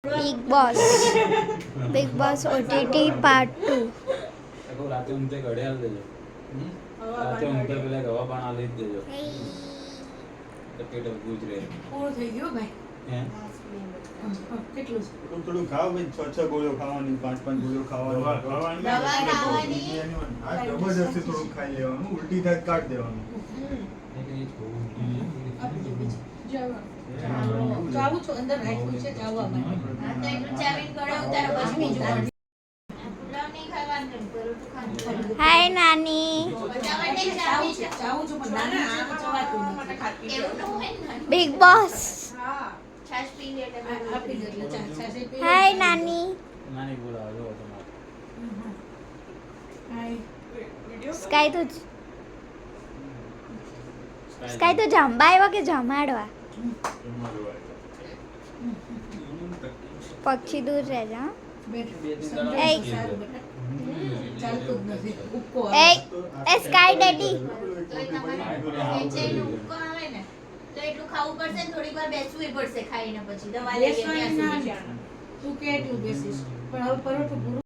Big boss OTT part 2 राते उनते घड़ियाल देजो राते उनते પેલા ગવા પણ આલી દેજો તો પેટ ભૂજ રહે પૂરો થઈ ગયો ભાઈ હે કેટલું થોડું ખાવ ભાઈ 6 ગોળીઓ ખાવાની 5 ગોળીઓ ખાવાની દવા ખાવાની આ જબરજસ્તી થોડું ખાઈ લેવાનું ઉલટી થાય કાઢ દેવાનું જાવું છો અંદર રાખ્યું છે જાવવા માટે હા તો એટલું ચાવીને ગળે ઉતારો પછી બીજું પુલાવ નહીં ખાવાનું પરોઠું ખાવાનું हाय नानी પચાવવાની ચાવી છે જાવું છું પણ નાની છે તો ચવાતું નથી એવું ન હોય ને बिग बॉस છાશ પી લે એટલે આપી દે એટલે છાશે પી हाय नानी નાની બોલાવો જો તમારે હાય स्काई तो स्काई तो जंबा આવ્યો કે જમાડવા પક્ષી દૂર રહેજો હા? બેઠ બે દિન એ. સારું બેટા ચાલતું જ નથી ઉક્કો એ એ સ્કાય ડેડી તો એ તમારે જેટલું ઉક્કો આવે ને તો એટલું ખાવું પડશે ને થોડીક વાર બેસવું પડશે ખાઈને પછી દવા લઈએ ત્યાં સુધી તું કેટલું બેસીશ પણ હવે પરોઠું પૂરું